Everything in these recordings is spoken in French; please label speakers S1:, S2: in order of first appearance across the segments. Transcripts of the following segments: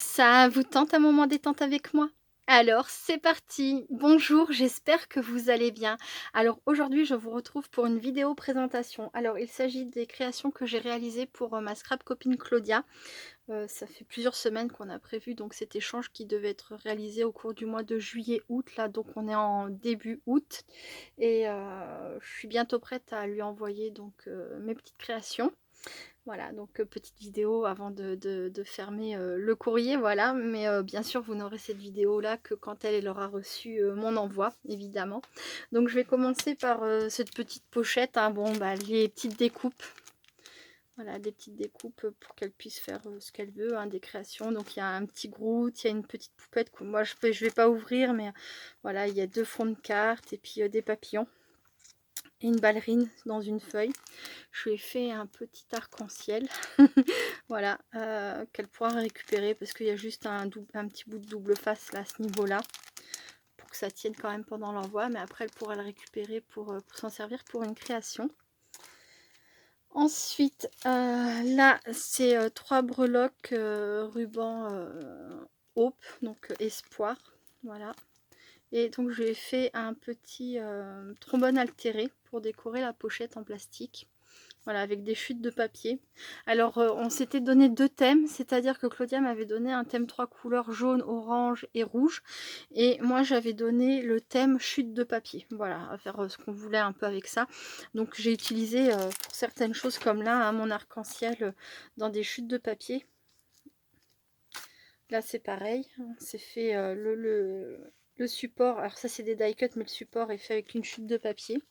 S1: Ça vous tente un moment détente avec moi? Alors c'est parti! Bonjour, j'espère que vous allez bien. Alors aujourd'hui, je vous retrouve pour une vidéo présentation. Alors il s'agit des créations que j'ai réalisées pour, ma scrap copine Claudia. Ça fait plusieurs semaines qu'on a prévu donc cet échange qui devait être réalisé au cours du mois de juillet-août. Là, donc on est en début août et je suis bientôt prête à lui envoyer donc, mes petites créations. Voilà, donc petite vidéo avant de fermer, le courrier, voilà. Mais bien sûr, vous n'aurez cette vidéo-là que quand elle aura reçu, mon envoi, évidemment. Donc je vais commencer par, cette petite pochette, hein. Bon, bah, les petites découpes. Voilà, des petites découpes, pour qu'elle puisse faire, ce qu'elle veut, hein, des créations. Donc il y a un petit Groot, il y a une petite poupette que moi je vais pas ouvrir, mais voilà, il y a 2 fonds de cartes et puis, des papillons et une ballerine dans une feuille. Je lui ai fait un petit arc-en-ciel. Voilà, qu'elle pourra récupérer parce qu'il y a juste un petit bout de double face là, à ce niveau-là, pour que ça tienne quand même pendant l'envoi, mais après elle pourra le récupérer pour s'en servir pour une création. Ensuite, là, c'est 3 breloques, ruban, Hope, donc espoir, voilà. Et donc je lui ai fait un petit, trombone altéré pour décorer la pochette en plastique. Voilà, avec des chutes de papier. Alors, on s'était donné 2 thèmes, c'est-à-dire que Claudia m'avait donné un thème 3 couleurs jaune, orange et rouge. Et moi, j'avais donné le thème chute de papier. Voilà, à faire ce qu'on voulait un peu avec ça. Donc, j'ai utilisé pour certaines choses comme là, hein, mon arc-en-ciel dans des chutes de papier. Là, c'est pareil. C'est fait le support. Alors, ça, c'est des die cut, mais le support est fait avec une chute de papier.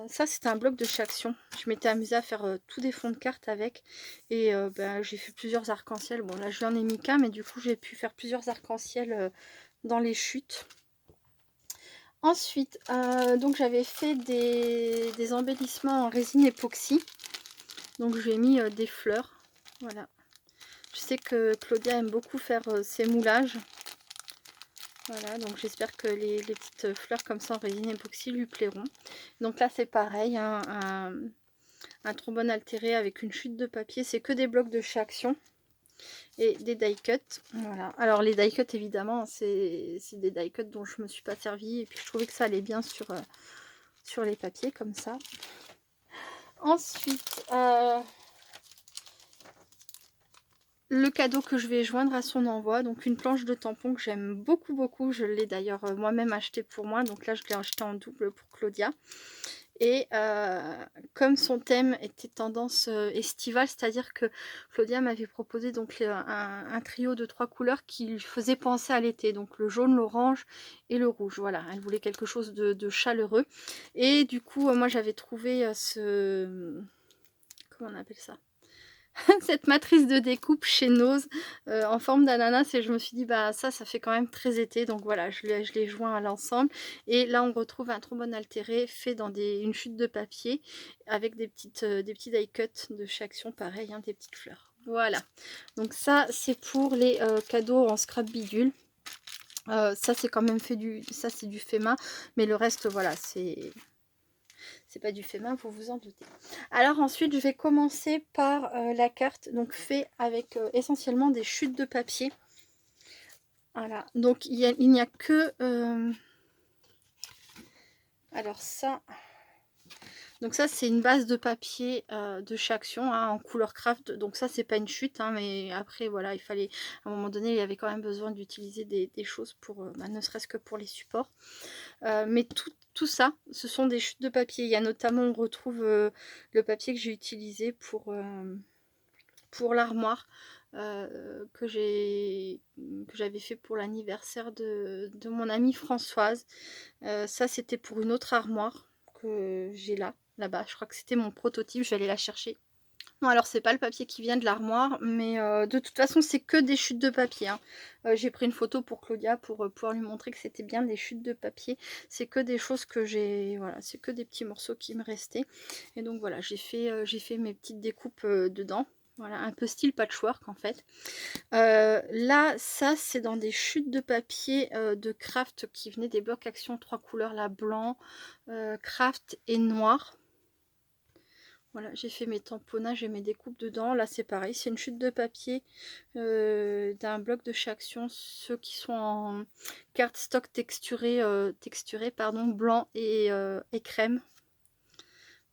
S1: Ça c'était un bloc de Chaction. Je m'étais amusée à faire tous des fonds de cartes avec. Et ben, j'ai fait plusieurs arcs-en-ciel. Bon là je lui en ai mis qu'un, mais du coup j'ai pu faire plusieurs arcs-en-ciel dans les chutes. Ensuite, donc j'avais fait des embellissements en résine époxy. Donc j'ai mis des fleurs. Voilà. Je sais que Claudia aime beaucoup faire ses moulages. Voilà, donc j'espère que les petites fleurs comme ça en résine époxy lui plairont. Donc là c'est pareil, hein, un trombone altéré avec une chute de papier. C'est que des blocs de chez Action et des die cut. Voilà. Alors les die cut évidemment c'est des die cut dont je me suis pas servie et puis je trouvais que ça allait bien sur les papiers comme ça. Ensuite, le cadeau que je vais joindre à son envoi, donc une planche de tampon que j'aime beaucoup beaucoup. Je l'ai d'ailleurs moi-même acheté pour moi, donc là je l'ai acheté en double pour Claudia. Et comme son thème était tendance estivale, c'est-à-dire que Claudia m'avait proposé donc un trio de 3 couleurs qui lui faisait penser à l'été, donc le jaune, l'orange et le rouge. Voilà, elle voulait quelque chose de chaleureux. Et du coup, moi j'avais trouvé comment on appelle ça? Cette matrice de découpe chez Nose en forme d'ananas, et je me suis dit bah ça fait quand même très été, donc voilà, je l'ai joint à l'ensemble. Et là on retrouve un trombone altéré fait dans une chute de papier avec des petits die cut de chez Action, pareil, hein, des petites fleurs. Voilà, donc ça c'est pour les cadeaux en scrap bidule. Ça c'est quand même ça c'est du fait main, mais le reste voilà, c'est pas du fait main, vous vous en doutez. Alors ensuite, je vais commencer par la carte, donc fait avec essentiellement des chutes de papier. Voilà, donc il n'y a que... alors ça... Donc ça, c'est une base de papier de chez Action, hein, en couleur craft. Donc ça, c'est pas une chute, hein, mais après, voilà, il fallait... À un moment donné, il y avait quand même besoin d'utiliser des choses pour... bah, ne serait-ce que pour les supports. Mais tout ça, ce sont des chutes de papier. Il y a notamment, on retrouve le papier que j'ai utilisé pour l'armoire que j'avais fait pour l'anniversaire de mon amie Françoise. Ça, c'était pour une autre armoire que j'ai là-bas. Je crois que c'était mon prototype, je vais aller la chercher. Non, alors c'est pas le papier qui vient de l'armoire, mais de toute façon c'est que des chutes de papier, hein. J'ai pris une photo pour Claudia pour pouvoir lui montrer que c'était bien des chutes de papier. C'est que des choses que j'ai, voilà, c'est que des petits morceaux qui me restaient. Et donc voilà, j'ai fait mes petites découpes dedans. Voilà, un peu style patchwork en fait. Là, ça c'est dans des chutes de papier de craft qui venaient des blocs Action 3 couleurs, là, blanc, craft et noir. Voilà, j'ai fait mes tamponnages et mes découpes dedans. Là, c'est pareil, c'est une chute de papier d'un bloc de chez Action, ceux qui sont en cardstock texturé pardon, blanc et crème.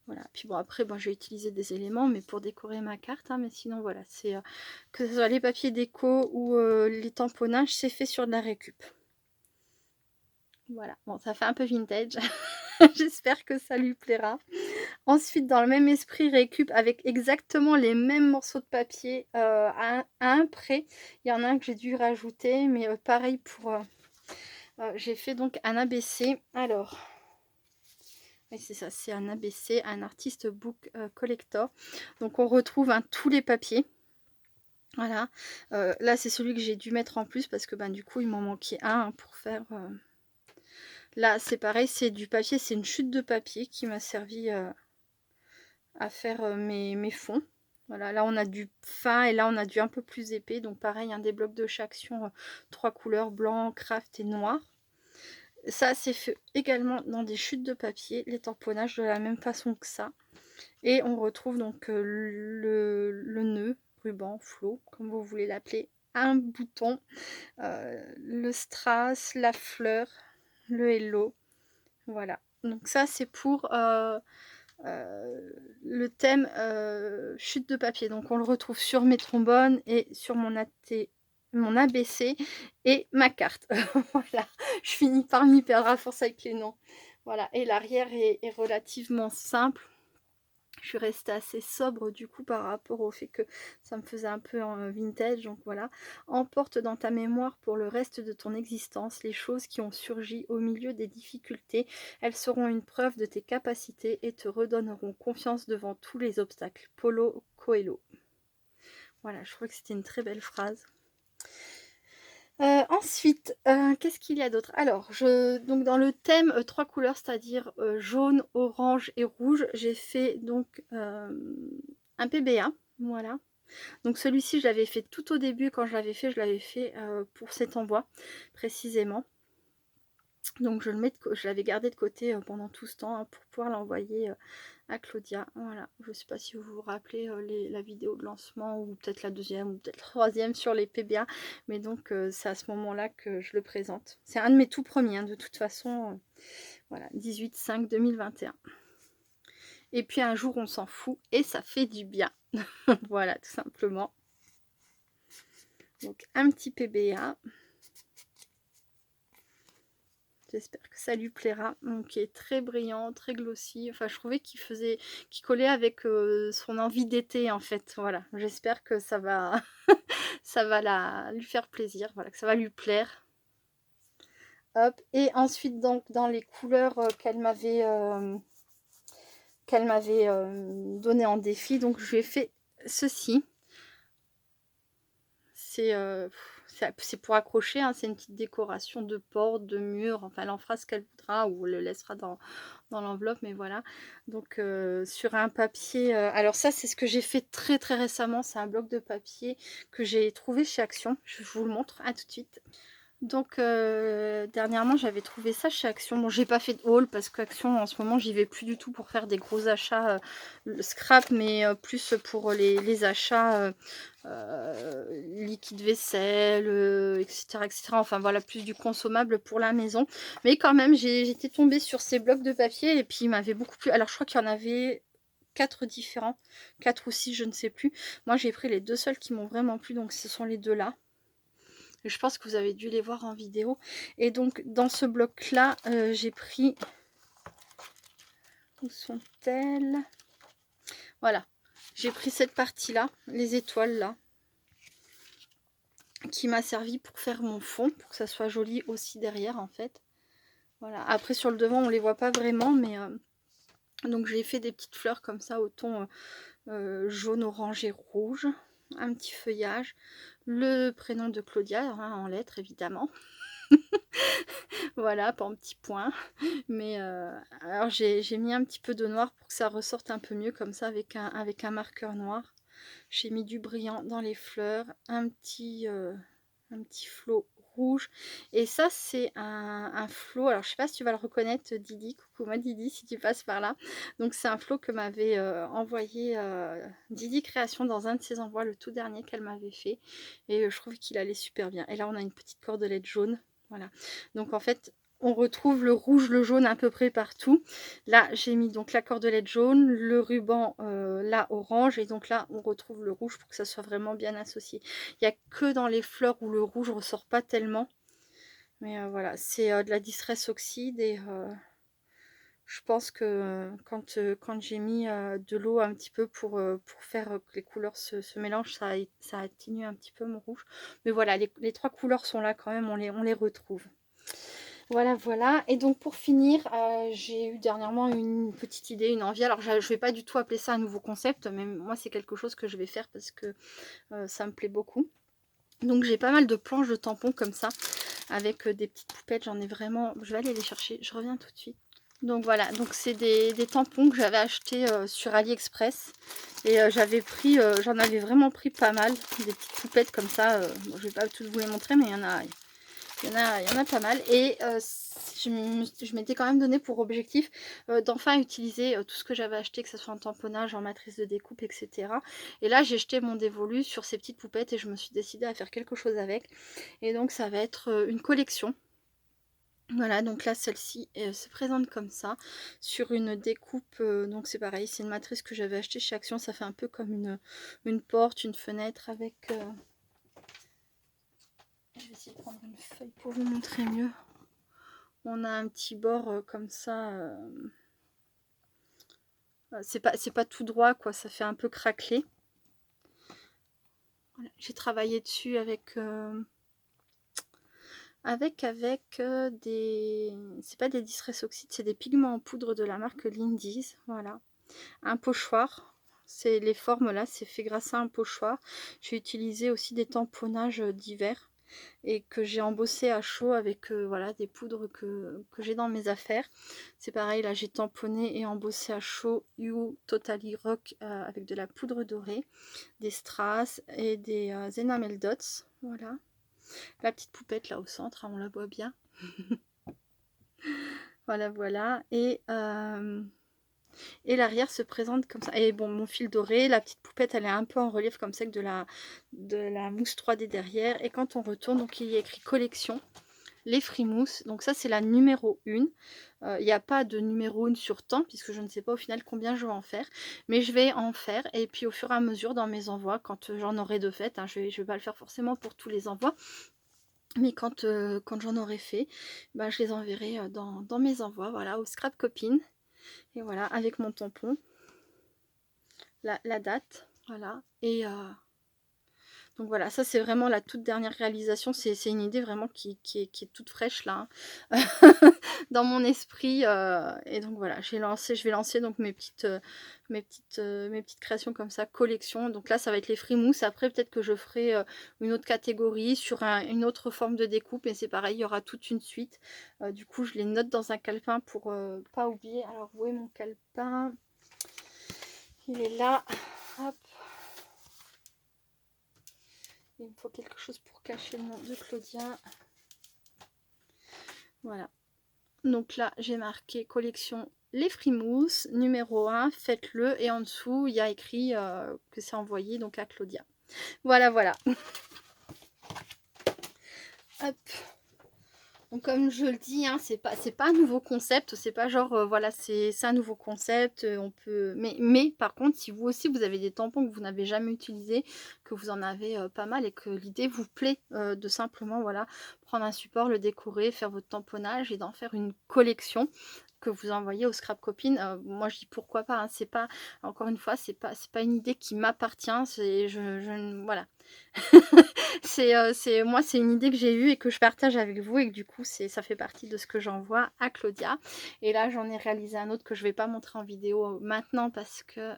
S1: Voilà, puis bon, après, bon, j'ai utilisé des éléments, mais pour décorer ma carte, hein, mais sinon, voilà, c'est que ce soit les papiers déco ou les tamponnages, c'est fait sur de la récup. Voilà, bon, ça fait un peu vintage. J'espère que ça lui plaira. Ensuite, dans le même esprit, récup avec exactement les mêmes morceaux de papier à un près. Il y en a un que j'ai dû rajouter, mais pareil pour... j'ai fait donc un ABC. Alors, oui, c'est ça, c'est un ABC, un artiste book collector. Donc, on retrouve tous les papiers. Voilà. Là, c'est celui que j'ai dû mettre en plus parce que ben, du coup, il m'en manquait un pour faire... Là, c'est pareil, c'est du papier, c'est une chute de papier qui m'a servi à faire mes fonds. Voilà, là on a du fin et là on a du un peu plus épais. Donc pareil, des blocs de chez Action, 3 couleurs, blanc, craft et noir. Ça, c'est fait également dans des chutes de papier, les tamponnages de la même façon que ça. Et on retrouve donc le nœud, ruban, flot, comme vous voulez l'appeler, un bouton, le strass, la fleur, le hello. Voilà, donc ça c'est pour le thème chute de papier. Donc on le retrouve sur mes trombones et sur mon ABC et ma carte. Voilà, je finis par m'y perdre à force avec les noms. Voilà, et l'arrière est relativement simple. Je suis restée assez sobre du coup par rapport au fait que ça me faisait un peu en vintage. Donc voilà, emporte dans ta mémoire pour le reste de ton existence les choses qui ont surgi au milieu des difficultés. Elles seront une preuve de tes capacités et te redonneront confiance devant tous les obstacles. Paulo Coelho. Voilà, je crois que c'était une très belle phrase. Ensuite, qu'est-ce qu'il y a d'autre? Alors, donc dans le thème 3 couleurs, c'est-à-dire jaune, orange et rouge, j'ai fait donc un PBA, voilà. Donc celui-ci, je l'avais fait tout au début, quand je l'avais fait pour cet envoi, précisément. Donc je l'avais gardé de côté pendant tout ce temps pour pouvoir l'envoyer à Claudia. Voilà, je ne sais pas si vous vous rappelez la vidéo de lancement ou peut-être la deuxième ou peut-être la troisième sur les PBA, mais donc c'est à ce moment-là que je le présente. C'est un de mes tout premiers, de toute façon. Voilà, 18/5/2021. Et puis un jour on s'en fout et ça fait du bien. Voilà, tout simplement. Donc un petit PBA. J'espère que ça lui plaira. Donc il est très brillant, très glossy. Enfin, je trouvais qu'il collait avec son envie d'été en fait. Voilà, j'espère que ça va, ça va lui faire plaisir. Voilà, que ça va lui plaire. Hop. Et ensuite donc dans les couleurs qu'elle m'avait donné en défi, donc je lui ai fait ceci. C'est pour accrocher, c'est une petite décoration de porte, de mur, enfin elle en fera ce qu'elle voudra ou elle le laissera dans l'enveloppe, mais voilà. Donc sur un papier, alors ça c'est ce que j'ai fait très très récemment, c'est un bloc de papier que j'ai trouvé chez Action, je vous le montre, à tout de suite. Donc dernièrement j'avais trouvé ça chez Action. Bon, j'ai pas fait de haul parce qu'Action en ce moment j'y vais plus du tout pour faire des gros achats scrap, mais plus pour les achats liquide vaisselle, etc., etc. Enfin voilà, plus du consommable pour la maison. Mais quand même j'étais tombée sur ces blocs de papier et puis il m'avait beaucoup plu. Alors je crois qu'il y en avait 4 différents, 4 ou 6, je ne sais plus. Moi j'ai pris les 2 seuls qui m'ont vraiment plu, donc ce sont les 2 là. Je pense que vous avez dû les voir en vidéo. Et donc, dans ce bloc-là, j'ai pris... Où sont-elles? Voilà. J'ai pris cette partie-là, les étoiles, là, qui m'a servi pour faire mon fond, pour que ça soit joli aussi derrière, en fait. Voilà. Après, sur le devant, on les voit pas vraiment, mais... donc, j'ai fait des petites fleurs comme ça, au ton jaune, orange et rouge. Un petit feuillage. Le prénom de Claudia, en lettres, évidemment. Voilà, pas en petits points. Mais alors j'ai mis un petit peu de noir pour que ça ressorte un peu mieux, comme ça avec un marqueur noir. J'ai mis du brillant dans les fleurs, un petit flot rouge. Et ça, c'est un flot. Alors, je sais pas si tu vas le reconnaître, Didi. Coucou, moi Didi, si tu passes par là. Donc, c'est un flot que m'avait envoyé Didi Création dans un de ses envois, le tout dernier qu'elle m'avait fait. Et je trouve qu'il allait super bien. Et là, on a une petite cordelette jaune. Voilà. Donc, en fait, on retrouve le rouge, le jaune à peu près partout. Là, j'ai mis donc la cordelette jaune, le ruban là orange, et donc là, on retrouve le rouge pour que ça soit vraiment bien associé. Il n'y a que dans les fleurs où le rouge ressort pas tellement. Mais voilà, c'est de la Distress Oxide et je pense que quand j'ai mis de l'eau un petit peu pour faire que les couleurs se mélangent, ça atténue un petit peu mon rouge. Mais voilà, les trois couleurs sont là quand même, on les retrouve. Voilà, voilà. Et donc pour finir, j'ai eu dernièrement une petite idée, une envie. Alors je ne vais pas du tout appeler ça un nouveau concept, mais moi c'est quelque chose que je vais faire parce que ça me plaît beaucoup. Donc j'ai pas mal de planches de tampons comme ça, avec des petites poupettes. J'en ai vraiment... Je vais aller les chercher, je reviens tout de suite. Donc voilà, donc c'est des tampons que j'avais achetés sur AliExpress. Et j'en avais vraiment pris pas mal, des petites poupettes comme ça. Bon, je vais pas toutes vous les montrer, mais il y en a pas mal. Et je m'étais quand même donné pour objectif d'enfin utiliser tout ce que j'avais acheté, que ce soit en tamponnage, en matrice de découpe, etc. Et là, j'ai jeté mon dévolu sur ces petites poupettes et je me suis décidée à faire quelque chose avec. Et donc, ça va être une collection. Voilà, donc là, celle-ci se présente comme ça, sur une découpe. Donc, c'est pareil, c'est une matrice que j'avais achetée chez Action. Ça fait un peu comme une porte, une fenêtre avec... Je vais essayer de prendre une feuille pour vous montrer mieux. On a un petit bord comme ça. C'est pas tout droit, quoi. Ça fait un peu craquelé. Voilà. J'ai travaillé dessus avec des... C'est pas des Distress Oxide, c'est des pigments en poudre de la marque Lindy's. Voilà. Un pochoir. C'est les formes là, c'est fait grâce à un pochoir. J'ai utilisé aussi des tamponnages divers et que j'ai embossé à chaud avec voilà, des poudres que j'ai dans mes affaires. C'est pareil, là j'ai tamponné et embossé à chaud You Totally Rock avec de la poudre dorée, des strass et des enamel dots. Voilà, la petite poupette là au centre, hein, on la voit bien. Voilà, voilà. Et l'arrière se présente comme ça. Et bon, mon fil doré, la petite poupette, elle est un peu en relief comme ça, avec de la mousse 3D derrière. Et quand on retourne, donc il y a écrit collection, les frimousse. Donc ça, c'est la numéro 1. Il n'y a pas de numéro 1 sur temps, puisque je ne sais pas au final combien je vais en faire. Mais je vais en faire. Et puis au fur et à mesure, dans mes envois, quand j'en aurai de fait, hein, je vais pas le faire forcément pour tous les envois. Mais quand j'en aurai fait, bah, je les enverrai dans mes envois, voilà, au Scrap Copine. Et voilà, avec mon tampon, la date, voilà. Et donc voilà, ça c'est vraiment la toute dernière réalisation. C'est une idée vraiment qui est toute fraîche là, hein, dans mon esprit. Et donc voilà, je vais lancer donc mes petites créations comme ça, collection. Donc là, ça va être les frimousse. Après, peut-être que je ferai une autre catégorie sur une autre forme de découpe. Et c'est pareil, il y aura toute une suite. Du coup, je les note dans un calepin pour pas oublier. Alors, où est mon calepin? Il est là. Hop. Il me faut quelque chose pour cacher le nom de Claudia. Voilà. Donc là, j'ai marqué collection les frimousse, numéro 1, faites-le. Et en dessous, il y a écrit que c'est envoyé donc à Claudia. Voilà, voilà. Hop. Donc comme je le dis, hein, c'est pas un nouveau concept, c'est pas genre voilà, c'est un nouveau concept, on peut. Mais par contre, si vous aussi vous avez des tampons que vous n'avez jamais utilisés, que vous en avez pas mal et que l'idée vous plaît de simplement voilà prendre un support, le décorer, faire votre tamponnage et d'en faire une collection que vous envoyez au Scrap Copine, moi je dis pourquoi pas, hein, c'est pas, encore une fois, c'est pas une idée qui m'appartient, c'est voilà. Moi c'est une idée que j'ai eue et que je partage avec vous et que du coup ça fait partie de ce que j'envoie à Claudia. Et là j'en ai réalisé un autre que je vais pas montrer en vidéo maintenant parce que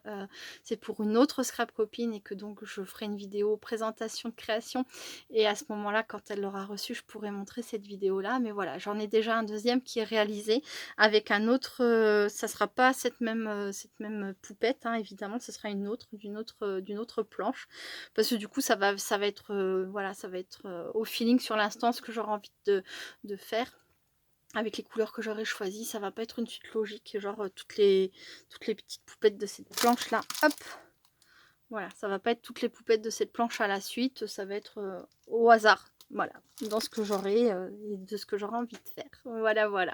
S1: c'est pour une autre Scrap Copine et que donc je ferai une vidéo présentation de création et à ce moment là quand elle l'aura reçu je pourrai montrer cette vidéo là. Mais voilà, j'en ai déjà un deuxième qui est réalisé avec un autre, ça sera pas cette même poupette, hein, évidemment, ce sera une autre, d'une autre planche, parce que du coup ça va être voilà voilà, ça va être au feeling sur l'instant ce que j'aurai envie de faire. Avec les couleurs que j'aurais choisies, ça va pas être une suite logique, genre toutes les petites poupettes de cette planche là, hop, voilà, ça va pas être toutes les poupettes de cette planche à la suite, ça va être au hasard, voilà, dans ce que j'aurai et de ce que j'aurai envie de faire. Voilà, voilà.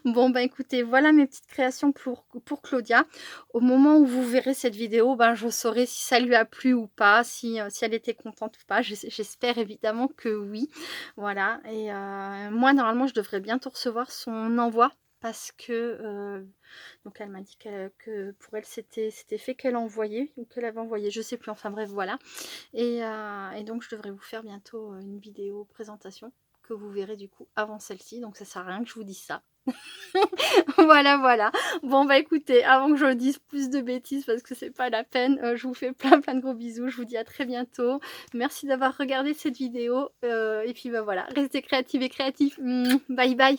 S1: Bon, bah écoutez, voilà mes petites créations pour Claudia. Au moment où vous verrez cette vidéo, ben, je saurai si ça lui a plu ou pas, si elle était contente ou pas. J'espère évidemment que oui. Voilà, et moi, normalement, je devrais bientôt recevoir son envoi parce que donc elle m'a dit que pour elle c'était fait qu'elle envoyait ou qu'elle avait envoyé, je sais plus, enfin bref, voilà. Et donc je devrais vous faire bientôt une vidéo présentation que vous verrez du coup avant celle-ci, donc ça sert à rien que je vous dise ça. Voilà, voilà. Bon, bah écoutez, avant que je dise plus de bêtises parce que c'est pas la peine, je vous fais plein plein de gros bisous. Je vous dis à très bientôt. Merci d'avoir regardé cette vidéo. Et puis bah voilà, restez créatifs et créatifs. Bye bye.